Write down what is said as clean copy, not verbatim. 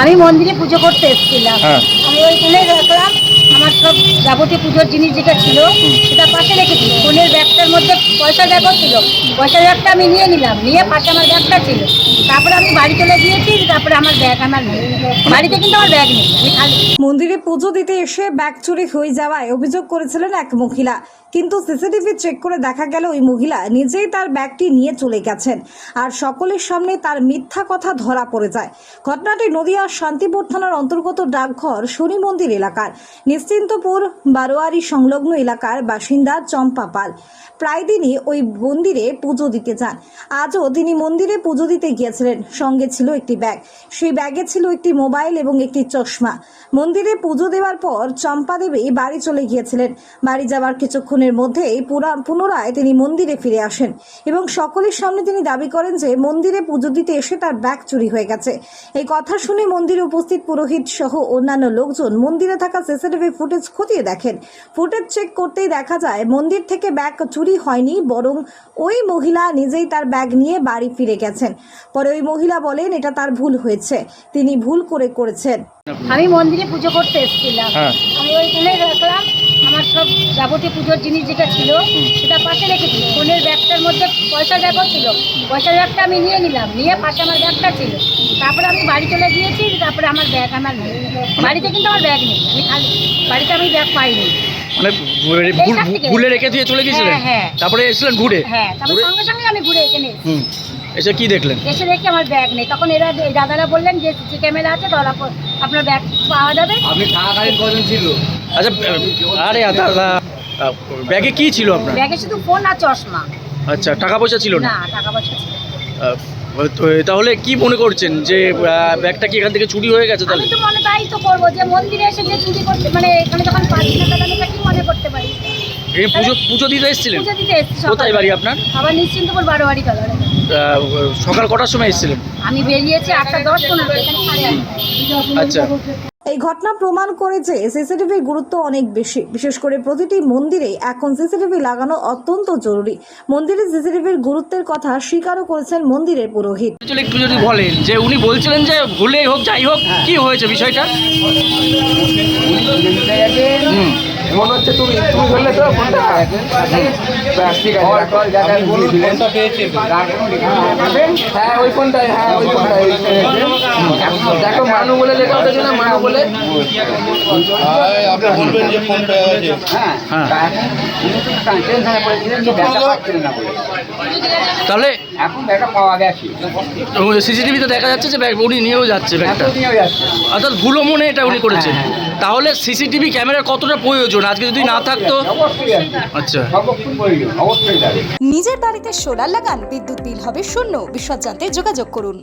আমি মন্দিরে পুজো করতে এসেছিলাম। আমি ওইখানে রাখলাম আমার সব যাবতীয় পুজোর জিনিস যেটা ছিল সেটা পাশে রেখেছি। ফোনের ব্যাগটার মধ্যে পয়সার ব্যাগও ছিল, পয়সার ব্যাগটা আমি নিয়ে নিলাম, নিয়ে পাশে আমার ব্যাগটা ছিল। তারপরে আমি বাড়ি চলে গিয়েছি, তারপরে আমার ব্যাগ আমার নেই, বাড়িতে কিন্তু আমার ব্যাগ নেই, আমি খালি। মন্দিরে পুজো দিতে এসে ব্যাগ চুরি হয়ে যাওয়ায় অভিযোগ করেছিলেন এক মহিলা, কিন্তু সিসিটিভি চেক করে দেখা গেল ওই মহিলা নিজেই তার ব্যাগটি নিয়ে চলে গেছেন আর সকলের সামনে তার মিথ্যা কথা ধরা পড়ে যায়। ঘটনাটি নদিয়ার শান্তিপুর থানার অন্তর্গত ডাকঘর শনি মন্দির এলাকার নিশ্চিন্তপুর বারোয়ারি সংলগ্ন এলাকার বাসিন্দা চম্পা পাল প্রায় দিনই ওই মন্দিরে পুজো দিতে যান। আজও তিনি মন্দিরে পুজো দিতে গিয়েছিলেন, সঙ্গে ছিল একটি ব্যাগ, সেই ব্যাগে ছিল একটি মোবাইল এবং একটি চশমা। মন্দিরে পুজো দেওয়ার পর চম্পা দেবী বাড়ি চলে গিয়েছিলেন। বাড়ি যাওয়ার কিছুক্ষণের মধ্যেই পুনরায় তিনি মন্দিরে ফিরে আসেন এবং সকলের সামনে তিনি দাবি করেন যে মন্দিরে পুজো দিতে এসে তার ব্যাগ চুরি হয়ে গেছে। এই কথা শুনে মন্দিরে উপস্থিত পুরোহিত সহ অন্যান্য লোকজন মন্দিরে থাকা সিসিটিভি ফুটেজ খতিয়ে দেখেন। ফুটেজ চেক করতেই দেখা যায় মন্দির থেকে ব্যাগ চুরি হয়নি, বরং ওই মহিলা নিজেই তার ব্যাগ নিয়ে বাড়ি ফিরে গেছেন। পরে ওই মহিলা বলেন এটা তার ভুল হয়েছে, তিনি ভুল করেছেন। আমি মন্দিরে পুজো করতে এসেছিলাম। আমি ওইখানে রাখলাম আমার সব যাবতীয় পুজোর জিনিস যেটা ছিল সেটা পাশে রেখেছি। ফোনের ব্যাগটার মধ্যে পয়সার ব্যাগও ছিল, পয়সার ব্যাগটা আমি নিয়ে নিলাম, নিয়ে পাশে আমার ব্যাগটা ছিল। তারপরে আমি বাড়ি চলে গিয়েছি, তারপরে আমার ব্যাগ আমার নেই, বাড়িতে কিন্তু আমার ব্যাগ নেই, আমি খালি, বাড়িতে আমি ব্যাগ পাইনি। মানে ভুলে রেখে দিয়ে চলে গিয়েছিলেন? হ্যাঁ। তারপরে এসেছিলেন ঘুরে? হ্যাঁ, তারপরে সঙ্গে সঙ্গে আমি ঘুরে এখানে এসে কি দেখলেন? এসে দেখি আমার ব্যাগ নেই। তখন এরা দাদারা বললেন যে সিসি ক্যামেরা আছে, ধরা আপনার ব্যাগ পাওয়া যাবে। আপনি থাকাকালীন কজন ছিল? আচ্ছা, আরে দাদা, ব্যাগে কি ছিল আপনার? ব্যাগে শুধু ফোন আর চশমা। আচ্ছা, টাকা পয়সা ছিল না? না, টাকা পয়সা ছিল না। তাহলে কি মনে করছেন যে ব্যাগটা কি এখান থেকে চুরি হয়ে গেছে? তাহলে আমি তো মনে তাই তো করবো যে মন্দিরে এসে যে চুরি করতে, মানে এখানে যখন পাচ্ছি না তাহলে আমি কি মনে করতে পারি? পুজো দিতে এসেছিলেন? পুজো দিতে এসেছি। কোথায় বাড়ি আপনার? আবার নিশ্চিন্তপুর বারোয়ারি কালারে। সকাল কটার সময় এসেছিলেন? আমি বেরিয়েছি 8:10-15 এখানে 8:30। আচ্ছা, এই ঘটনা প্রমাণ করে যে সিসিটিভির গুরুত্ব অনেক বেশি, বিশেষ করে প্রতিটি মন্দিরে এখন সিসিটিভি লাগানো অত্যন্ত জরুরি। মন্দিরে সিসিটিভির গুরুত্বের কথা স্বীকারও করেছেন মন্দিরের পুরোহিত। একটু যদি বলেন যে উনি বলছিলেন যে ভুলেই হোক যাই হোক কি হয়েছে বিষয়টা? মনে হচ্ছে তুমি ধরলে তো ফোনটা। ঠিক আছে, হ্যাঁ ওই ফোনটাই, হ্যাঁ ওই ফোনটাই। দেখো মানু বলে লেখা হচ্ছে না, মানু বলে। আপনি বলবেন যে ফোনটা আছে। তাহলে এখন ব্যাগটা পাওয়া গেছে, সিসিটিভিতে দেখা যাচ্ছে যে উনি নিয়েও যাচ্ছে ব্যাগটা, অর্থাৎ ভুলো মনে এটা উনি করেছেন। তাহলে সিসিটিভি ক্যামেরার কতটা প্রয়োজন আজকে যদি না থাকতো? আচ্ছা, নিজের বাড়িতে সোলার লাগান, বিদ্যুৎ বিল হবে শূন্য। বিশদ জানতে যোগাযোগ করুন।